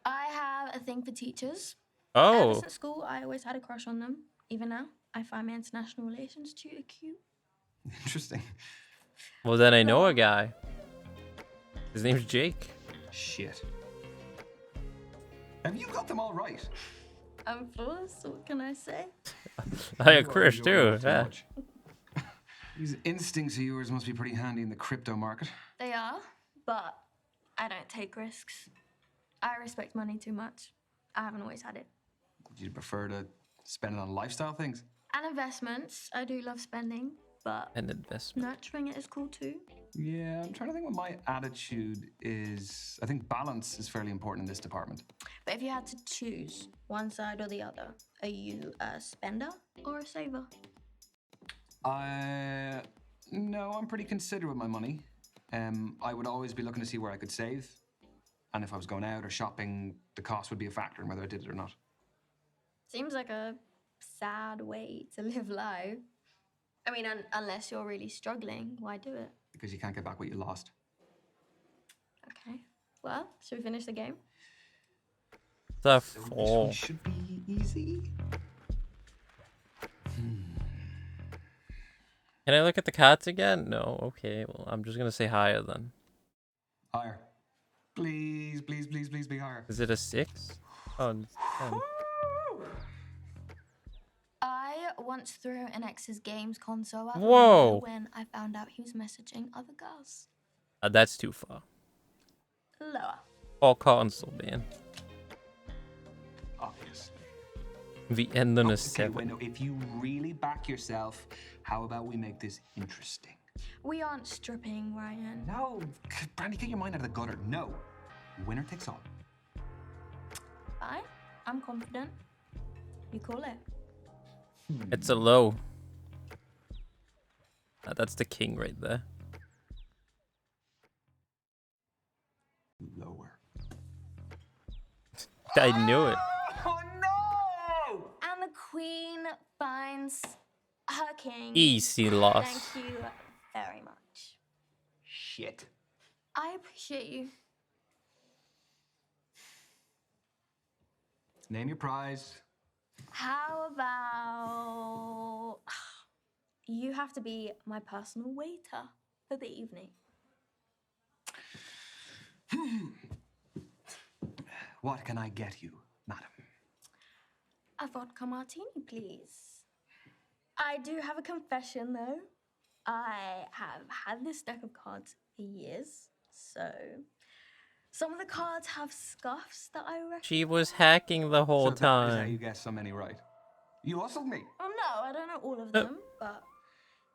I have a thing for teachers. Oh. Ever since school, I always had a crush on them. Even now, I find my international relations tutor cute. Interesting. Well, then I know a guy. His name's Jake. Shit. Have you got them all right? I'm flawless, what can I say? I have Chris too. Yeah. These instincts of yours must be pretty handy in the crypto market. They are, but I don't take risks. I respect money too much. I haven't always had it. Would you prefer to spend it on lifestyle things? And investments, I do love spending, but An investment. nurturing it is cool too. Yeah, I'm trying to think what my attitude is. I think balance is fairly important in this department. But if you had to choose one side or the other, are you a spender or a saver? No, I'm pretty considerate with my money. I would always be looking to see where I could save. And if I was going out or shopping, the cost would be a factor in whether I did it or not. Seems like a sad way to live life. I mean, unless you're really struggling, why do it? Because you can't get back what you lost. Okay. Well, should we finish the game? The So this four. one should be easy. Can I look at the cards again? No. Okay. Well, I'm just gonna say higher then. Higher. Please, please, please, please be higher. Is it a 6? Oh, it's 10. I once threw an ex's games console out the Whoa. window when I found out he was messaging other girls. That's too far. Lower. Or console, man. Obvious. The end on a Okay, 7. wait, no, if you really back yourself, how about we make this interesting? We aren't stripping, Ryan. No, Brandy, get your mind out of the gutter. No. Winner takes all. Fine. I'm confident. You call it. It's a low. That's the king right there. Lower. I knew it. Oh no! And the queen finds her king. Easy loss. Thank you very much. Shit. I appreciate you. Name your prize. How about you have to be my personal waiter for the evening? What can I get you, madam? A vodka martini, please. I do have a confession, though. I have had this deck of cards for years, so some of the cards have scuffs that I reckon. She was hacking the whole So that is how time. you guessed so many right. You hustled me. Oh no, I don't know all of them, but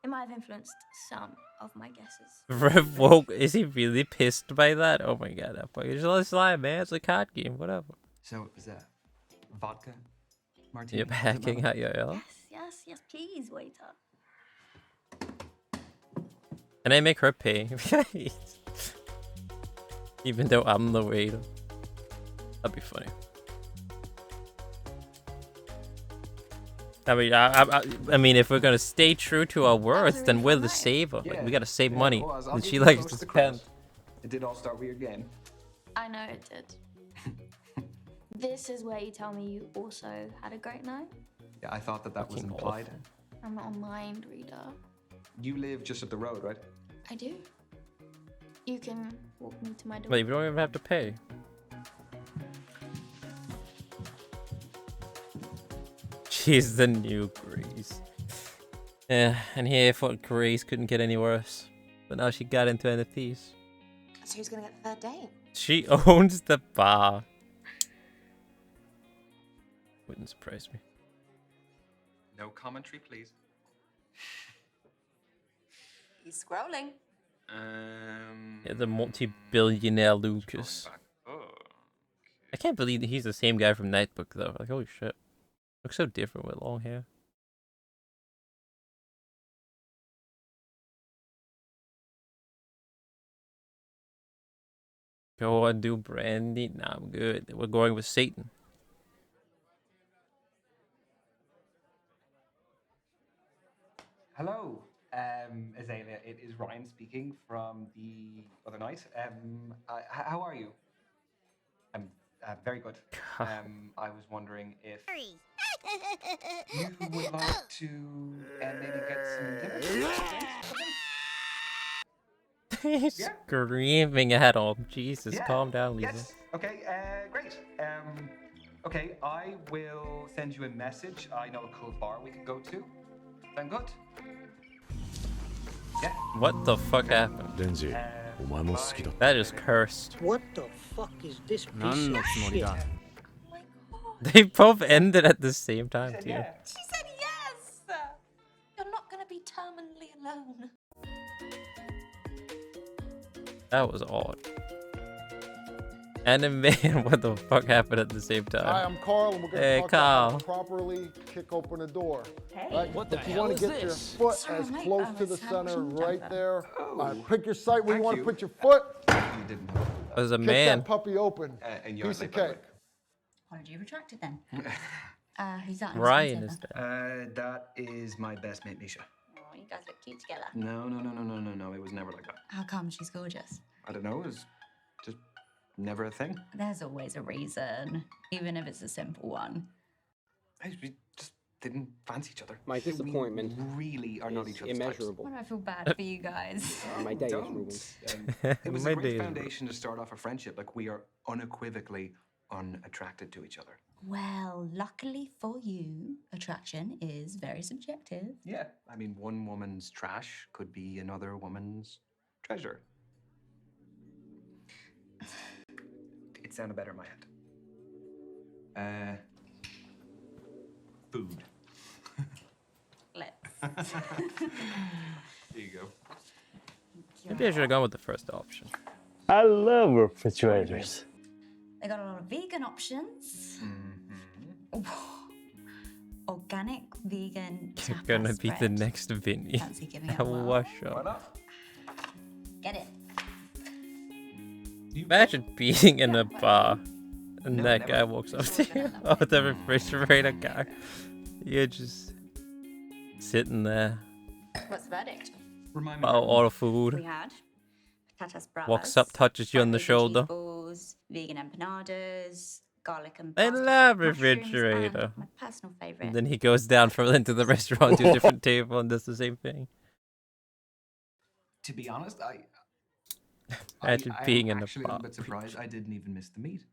it might have influenced some of my guesses. Revoke. Is he really pissed by that? Oh my god, that fucking just lie, man. It's a card game, whatever. So it was that vodka martini? Yep, hacking at your L. Yes, please, waiter. Can I make her pay? Even though I'm the waiter. That'd be funny. I mean, I mean, if we're gonna stay true to our words, then we're the saver. Like, we gotta save money. Well, I'll And give she you likes close to credit. spend. It did all start with your game. I know it did. This is where you tell me you also had a great night. Yeah, I thought that was Fucking implied. awful. I'm not a mind reader. You live just up the road, right? I do. You can walk me to my door. Wait, we don't even have to pay. She's the new Grace. Yeah, and here I thought Grace couldn't get any worse. But now she got into NFTs. So who's gonna get the third date? She owns the bar. Wouldn't surprise me. No commentary, please. He's scrolling. Yeah, the multi-billionaire Lucas. Oh. I can't believe that he's the same guy from Nightbook though. Like, holy shit. Looks so different with long hair. Go on, do Brandy. Nah, I'm good. We're going with Satan. Hello, Azalea. It is Ryan speaking from the other night. How are you? I'm very good. I was wondering if you would like to maybe get some dinner. He's Yeah. screaming at him. Jesus, Yeah. calm down, Lisa. Yes. Okay. Great. Okay. I will send you a message. I know a cool bar we could go to. Sound good? Yeah. What the fuck happened? デンジ、お前も好きだ。 That is cursed. What the fuck is this piece 何の of つもり shit? だ。 They both ended at the same time, too. Yeah. She said yes! You're not gonna be terminally alone. That was odd. And man, what the fuck happened at the same Hi, time? I'm Carl, and we're going to Hey, talk about how Carl. to properly kick open a door. Hey. Right? What the But you hell want is to get this? your foot Sorry, as mate, close I to the was center having right jumper. there. Oh. Pick your site where Thank you want you. to put your foot. You didn't know. As a Kick man. that puppy open. And you're Piece of like, by the way. cake. Apology retracted then. Who's that? Ryan is there. there. That is my best mate, Misha. Oh, you guys look cute together. No. It was never like that. How come she's gorgeous? I don't know. It was just never a thing. There's always a reason, even if it's a simple one. We just didn't fancy each other. My disappointment We really are not is each other's immeasurable. Why do I feel bad for you guys? My day is Don't. ruined. It was My a day great is foundation to start off a friendship. Like, we are unequivocally unattracted to each other. Well, luckily for you, attraction is very subjective. Yeah. I mean, one woman's trash could be another woman's treasure. It sounded better in my head. Food. Let's. There you go. Maybe I should have gone with the first option. I love refrigerators. They got a lot of vegan options. Mm-hmm. Organic vegan. You're tapas gonna be the spread. next Vinny. Fancy giving it a whirl. Wash Why up. not? Get it. Imagine being in a bar and No, that never. guy walks up to you. Oh, the refrigerator guy. You're just sitting there. What's the verdict? Remind me. Oh, all the We food. had patatas bravas. Walks up, touches you on the vegan cheese shoulder. balls, vegan empanadas, garlic and I pasta love mushrooms, refrigerator. and my personal favorite. And then he goes down from into the restaurant to a different table and does the same thing. To be honest, Imagine I being am in a actually a bar. little bit surprised I didn't even miss the meat.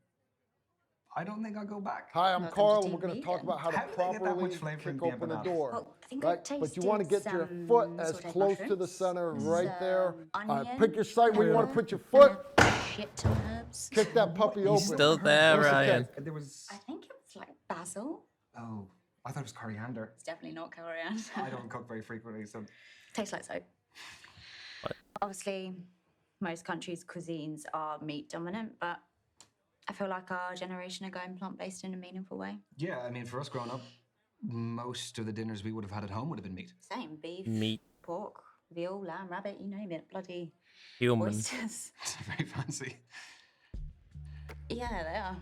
I don't think I'll go back. Hi, I'm Welcome Carl, to and we're going to Team talk about how to How do they get that properly much flavor in kick the open a empanadas? door. Well, I think Right? I But you want to tasted get your some foot as sauteed close to the mushrooms, center right there. some Pick your site where you want to onion, put your foot. and a shit ton of herbs. Kick that puppy open. He's still there, Piece of Ryan. cake. There was. I think it was like basil. Oh, I thought it was coriander. It's definitely not coriander. I don't cook very frequently, so. Tastes like soap. What? Obviously, most countries' cuisines are meat dominant, but I feel like our generation are going plant-based in a meaningful way. Yeah, I mean, for us growing up, most of the dinners we would have had at home would have been meat. Same beef, Meat. pork, veal, lamb, rabbit, you name it. Bloody Human. oysters. It's very fancy. Yeah, they are.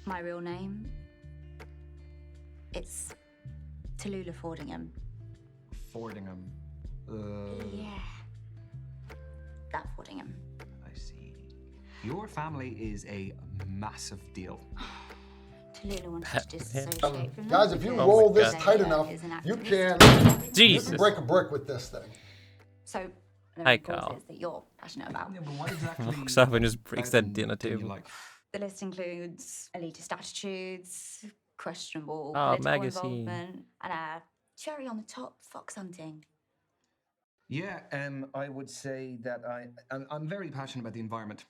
My real name, it's Tallulah Fordingham. Fordingham. Yeah. That Fordingham. I see. Your family is a massive deal. Lila wanted to disassociate from Guys, them if you because roll this Leia tight enough, is an you activist. can Jesus. break a brick with this thing. So there Hi, are Carl. causes that you're passionate about. Yeah, but what exactly Walks up and just breaks that about dinner do you table. like? The list includes elitist attitudes, questionable Oh, political magazine. involvement, and a cherry on the top, fox hunting. Yeah, I would say that I'm very passionate about the environment,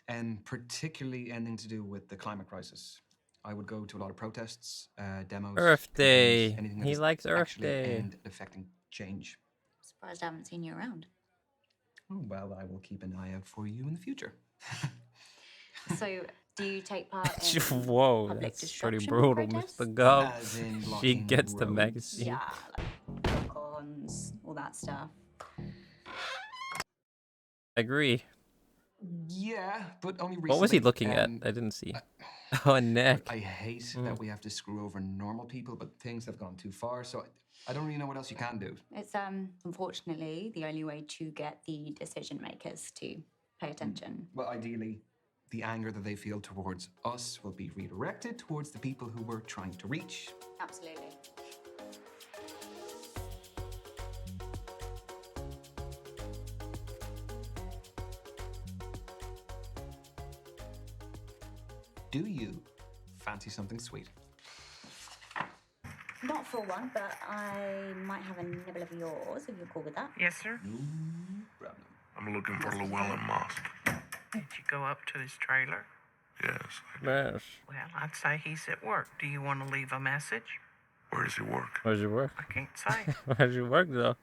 and particularly anything to do with the climate crisis. I would go to a lot of protests, demos, Earth campaigns, Day. anything that He is likes Earth actually Day. aimed at affecting change. Surprised I haven't seen you around. Oh, well, I will keep an eye out for you in the future. So, do you take part in Whoa, public that's pretty disruption brutal, protests? Mr. Gov. As in She blocking gets the roads? magazine. Yeah, like cons, all that stuff. Agree. Yeah, but only recently. What was he looking at? I didn't see. Oh, a neck. I hate that we have to screw over normal people, but things have gone too far, so I don't really know what else you can do. It's unfortunately the only way to get the decision makers to pay attention. Well, ideally, the anger that they feel towards us will be redirected towards the people who we're trying to reach. Absolutely. Do you fancy something sweet? Not for one, but I might have a nibble of yours if you're cool with that. Yes, sir. No problem. I'm looking for Llewellyn Moss. Did you go up to his trailer? Yes. Yes. Well, I'd say he's at work. Do you want to leave a message? Where does he work? Where's your work? I can't say. Where's your work, though?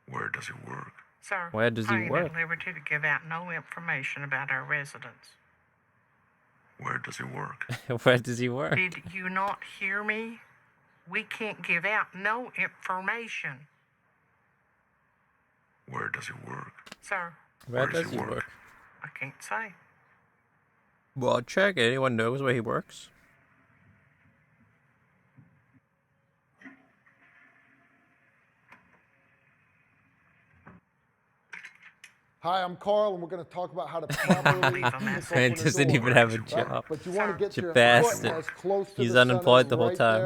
Where does he work? Sir, Where does he I ain't work? at liberty to give out no information about our residents. Where does he work? Where does he work? Did you not hear me? We can't give out no information. Where does he work? Sir, Where does he work? I can't say. Well, check. Anyone knows where he works? Hi, I'm Carl, and we're going to talk about how to properly Leave a open message. Man a doesn't door, even have a right? job. But you want to get You your foot bastard. as close to He's the unemployed center the whole right time.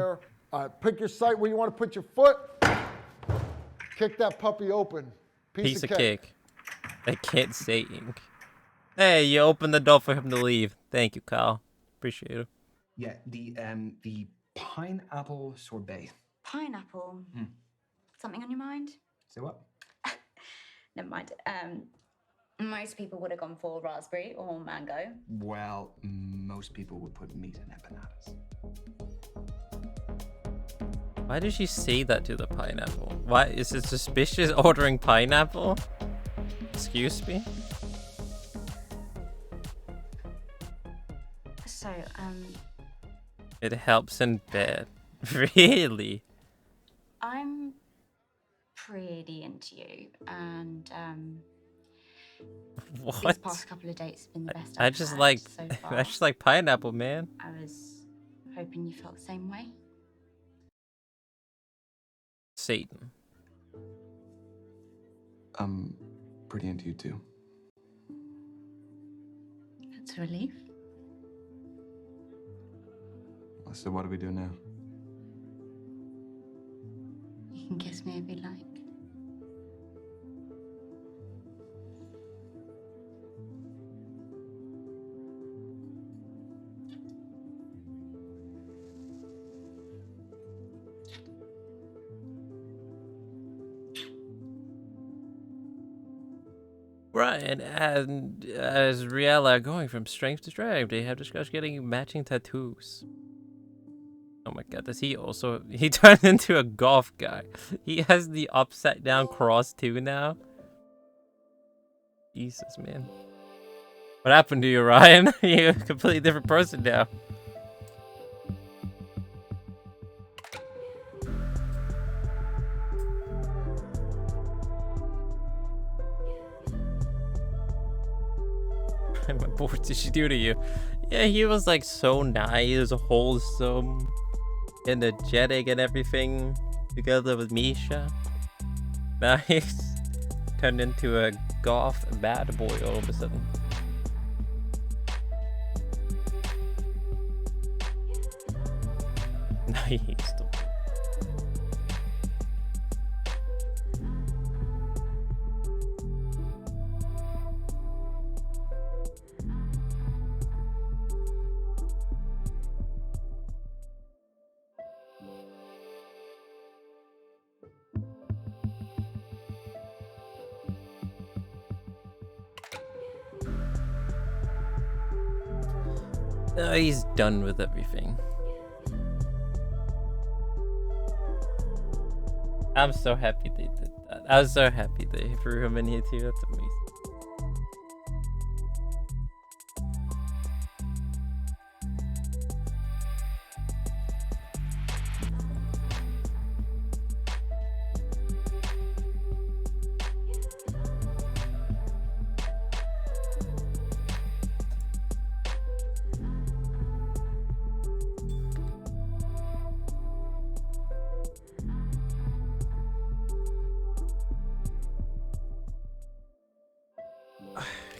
there. Pick your site where you want to put your foot. Kick that puppy open. Piece of cake. I can't say ink. Hey, you opened the door for him to leave. Thank you, Kyle. Appreciate it. Yeah, the pineapple sorbet. Pineapple. Something on your mind? Say what? Never mind. Most people would have gone for raspberry or mango. Well, most people would put meat in their bananas. Why did she say that to the pineapple? Why is it suspicious ordering pineapple? Excuse me? So, It helps in bed. Really? I'm pretty into you, and these What? past couple of dates have been the best I I've just had like so I far. just like pineapple, man. I was hoping you felt the same way. Satan. I'm pretty into you too. That's a relief. So what do we do now? You can kiss me if you like. Brian and as Riella are going from strength to strength, they have discussed getting matching tattoos. Oh my god, does he also... He turned into a golf guy. He has the upside down cross too now. Jesus, man. What happened to you, Ryan? You're a completely different person now. What did she do to you? Yeah, he was like so nice, wholesome, energetic and everything, together with Misha. Now he's turned into a goth bad boy all of a sudden. Nice. He's done with everything. I'm so happy they did that. I was so happy they threw him in here too. That's amazing.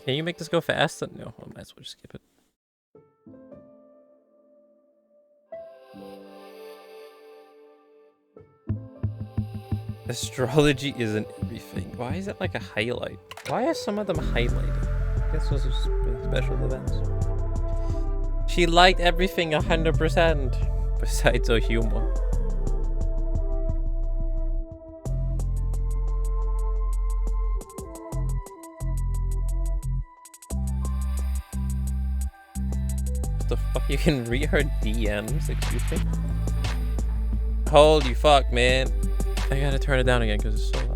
Can you make this go fast? No, I might as well just skip it. Astrology isn't everything. Why is it like a highlight? Why are some of them highlighted? I guess those are special events. She liked everything 100%, besides her humor. The fuck, you can read her DMs, excuse me? Holy fuck, man. I gotta turn it down again because it's so